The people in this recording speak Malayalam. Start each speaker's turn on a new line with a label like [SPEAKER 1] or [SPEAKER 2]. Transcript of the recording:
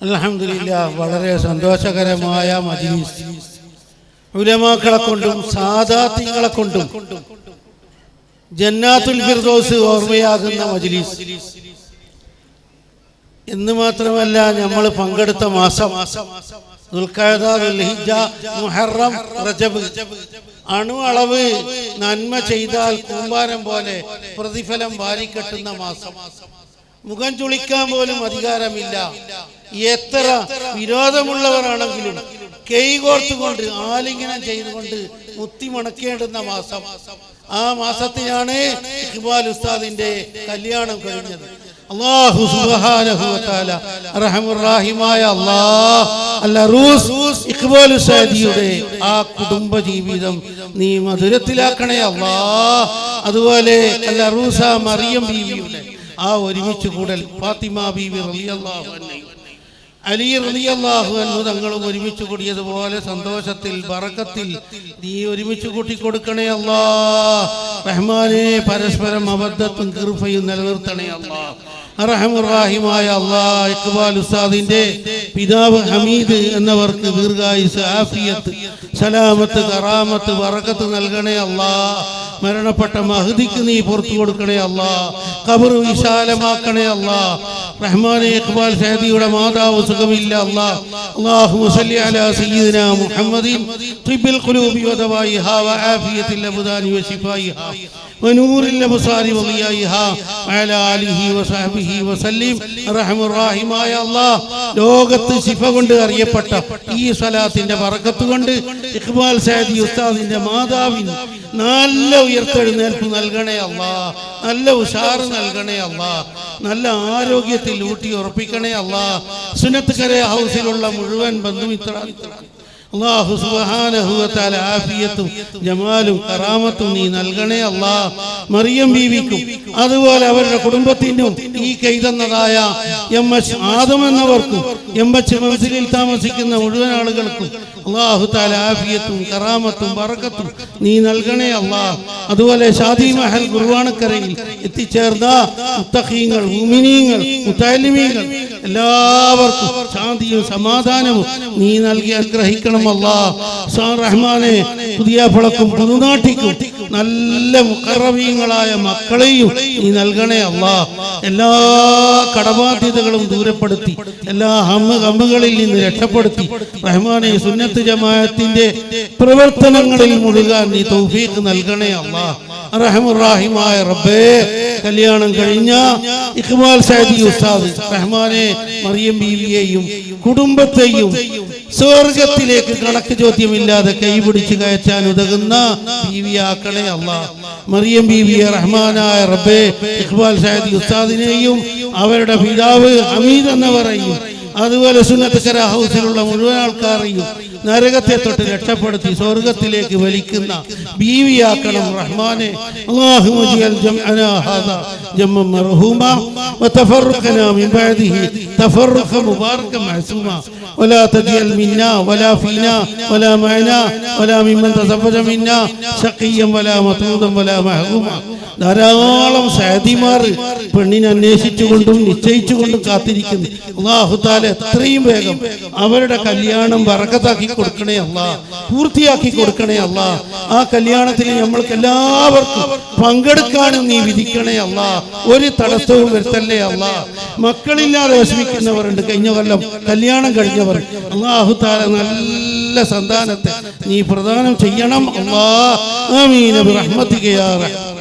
[SPEAKER 1] അൽഹംദുലില്ലാഹ്, വളരെ സന്തോഷകരമായ മജ്‌ലിസ്. ഉലമാക്കളെ കൊണ്ടും സാദാത്തികളെ കൊണ്ടും ജന്നാത്തുൽ ഫിർദൗസ് ഓർമ്മയാകുന്ന മജ്‌ലിസ്. എന്ന് മാത്രമല്ല, നമ്മൾ പങ്കെടുത്ത മാസം ദുൽഖഅദ, ദുൽഹിജ്ജ, മുഹറം, റജബ്. അണു അളവ് നന്മ ചെയ്താൽ കൂമ്പാരം പോലെ പ്രതിഫലം വാരിക്കെട്ടുന്ന മാസം. മുഖം ചുളിക്കാൻ പോലും അധികാരമില്ല. എത്ര വിരോധമുള്ളവരാണെങ്കിലും കൈകോർത്തുകൊണ്ട് ആലിംഗനം ചെയ്തുകൊണ്ട് മുത്തി മണക്കേണ്ടുന്ന മാസം. ആ മാസത്തിലാണ് ഇഖ്ബാൽ ഉസ്താദിന്റെ കല്യാണം കഴിഞ്ഞത്. അല്ലാഹു സുബ്ഹാനഹു വ തആല റഹ്മത്തുർ റഹീമായ അല്ലാഹ് ഇഖ്ബാൽ ഉസ്താദിയുടെ ആ കുടുംബ ജീവിതം നീ മധുരത്തിലാക്കണേ അല്ലാഹ്. അതുപോലെ റൂസ മറിയം ബീവിയുടെ ആ ഒരുമിച്ച് കൂടൽ, ഫാത്തിമ ബീവി റളിയല്ലാഹു അൻഹ, അലി റളിയല്ലാഹു അൻഹു തങ്ങളും ഒരുമിച്ച് കൂടിയതുപോലെ സന്തോഷത്തിൽ ബറക്കത്തിൽ നീ ഒരുമിച്ച് കൂട്ടിക്കൊടുക്കണേ അല്ലാഹ്. റഹ്മാനെ, പരസ്പരം അബദ്ധത്തും കൃപയും നിലനിർത്തണേ അല്ലാഹ്. അർഹമുർ റഹീമായ അല്ലാഹ്, ഇഖ്ബാൽ ഉസ്താദിന്റെ പിതാവ് ഹമീദ് എന്നവർക്ക് ദീർഘായുസ്, ആഫിയത്ത്, സലാമത്ത്, കറാമത്ത്, ബറക്കത്ത് നൽകണേ അല്ലാഹ്. മരണപ്പെട്ട മഹദിക്ക് നീ പുറത്തു കൊടുക്കണേ അല്ലാഹ്. ഖബർ വിശാലമാക്കണേ അല്ലാഹ്. റഹ്മാനെ, ഇഖ്ബാൽ സഅദിയുടെ മാതാവ് സുഖമില്ല അല്ലാഹ്. അല്ലാഹുമ്മ സല്ലി അലാ സയ്യിദിനാ മുഹമ്മദിൻ തിബ്ബിൽ ഖുലൂബി വദവായിഹാ വആഫിയത്തിൽ അബ്ദാനി വശിഫായിഹാ വനൂറിൽ അബ്സാരി വളിയായിഹാ വഅലാ ആലിഹി വസഹ്ബിഹി വസല്ലിം. റഹ്മത്തുർ റഹീമായ അല്ലാഹ്, ലോകത്ത് ശിഫ കൊണ്ട് അറിയപ്പെട്ട ഈ സ്വലാത്തിന്റെ ബറക്കത്ത് കൊണ്ട് ഇഖ്ബാൽ സഅദി ഉസ്താദിന്റെ മാതാവിന് നല്ല ഉയർത്തെഴുന്നേൽപ്പ് നൽകണേ അല്ലാഹ്. നല്ല ഉഷാറ് നൽകണേ അല്ലാഹ്. നല്ല ആരോഗ്യത്തിൽ ഊട്ടി ഉറപ്പിക്കണേ അല്ലാഹ്. സുന്നത്ത് കര ഹൗസിലുള്ള മുഴുവൻ ബന്ധുമിത്രാദികൾക്കും അല്ലാഹു സുബ്ഹാനഹു വ തആല ആഫിയത്തും ജമാലും കറാമത്തും നീ നൽകണേ അല്ലാഹ്. മറിയം ബീവിക്കും അതുപോലെ അവരുടെ കുടുംബത്തിനും ഈ കൈതന്നതായ എംഎച്ച് ആദം എന്നവർക്കും എംഎച്ച് മൻസിലിൽ താമസിക്കുന്ന മുഴുവൻ ആളുകൾക്കും അല്ലാഹു തആല ആഫിയത്തും കറാമത്തും ബറക്കത്തും നീ നൽകണേ അല്ലാഹ്. അതുപോലെ ഷാദി മഹൽ കുർബാനക്കരയിൽ എത്തിച്ചേർന്ന മുത്തഖീങ്ങൾ, മുഅ്മിനീങ്ങൾ, മുതഅല്ലിമീങ്ങൾ എല്ലാവർക്കും ശാന്തിയും സമാധാനവും നീ നൽകി അനുഗ്രഹിക്കണം അല്ലാഹ്. റഹ്മാനെ, പുതിയ ഫളക്കും പുതുനാട്ടിക്കും നല്ല മുഖറബീങ്ങളായ മക്കളെയും നീ നൽകണേ അല്ലാഹ്. എല്ലാ കടബാധ്യതകളും ദൂരപ്പെടുത്തി എല്ലാ ഹമ്മുകളിൽ നിന്ന് രക്ഷപ്പെടുത്തി റഹ്മാനെ, സുന്നത്ത് ജമാഅത്തിന്റെ പ്രവർത്തനങ്ങളിൽ മുഴുകാൻ നീ തൗഫീഖ് നൽകണേ അല്ലാഹ്. റഹ്മത്തുർ റഹീമായ റബ്ബേ, കല്യാണം കഴിഞ്ഞ ഇഖ്ബാൽ സഅദി ഉസ്താദ് റഹ്മാനെ, മറിയം ബീവിയെയും കുടുംബത്തെയും സ്വർഗത്തിലേക്ക് കണക്ക് ചോദ്യമില്ലാതെ കൈപിടിച്ച് കയറ്റാൻ ഉതകുന്ന ബീവിയാക്കണേ അല്ലാഹ്. മറിയം ബീവിയെ റഹ്മാനായ റബ്ബേ, ഇഖ്ബാൽ സഅദി ഉസ്താദിനെയും അവരുടെ പിതാവ് ഹമീദ് എന്നവരെയും അതുപോലെ സുന്നത്ത് കര ഹൗസിലുള്ള മുഴുവൻ ആൾക്കാരെയും നരകത്തെ തൊട്ട് രക്ഷപ്പെടുത്തി സ്വർഗത്തിലേക്ക് വലിക്കുന്ന ബീവിയാക്കണം റഹ്മാനെ. അല്ലാഹുമ്മ ജഅൽ ജംഅനാ ഹാദാ ജംഅൻ മർഹൂമാ വതഫറഖനാ മിൻ ബഅദിഹി തഫറഖൻ മുബാറകൻ മഅസൂമാ വലാ തജഅൽ മിന്നാ വലാ ഫീനാ വലാ മഅനാ വലാ മിമ്മൻ തസവ്വജ മിന്നാ ശഖിയ്യൻ വലാ മത്റൂദൻ വലാ മഹ്റൂമാ. ധാരാളം സഅദിമാർ പെണ്ണിനെ അന്വേഷിച്ചുകൊണ്ടും നിശ്ചയിച്ചുകൊണ്ടും കാത്തിരിക്കുന്നു. അല്ലാഹു തആല എത്രയും വേഗം അവരുടെ കല്യാണം ബറക്കത്താക്കി കൊടുക്കണേ അല്ലാഹ്, പൂർത്തിയാക്കി കൊടുക്കണേ അല്ലാഹ്. ആ കല്യാണത്തിൽ നമ്മൾക്ക് എല്ലാവർക്കും പങ്കെടുക്കാനും നീ വിധിക്കണേ അല്ലാഹ്. ഒരു തടസ്സവും വരുത്തല്ലേ അല്ലാഹ്. മക്കളില്ലാതെ വിഷമിക്കുന്നവരുണ്ട്, കഴിഞ്ഞ കൊല്ലം കല്യാണം കഴിഞ്ഞവർ. അല്ലാഹു തആല നല്ല സന്താനത്തെ നീ പ്രദാനം ചെയ്യണം അല്ലാഹ്. ആമീൻ ബിറഹ്മതിക യാ റഹ്മാൻ.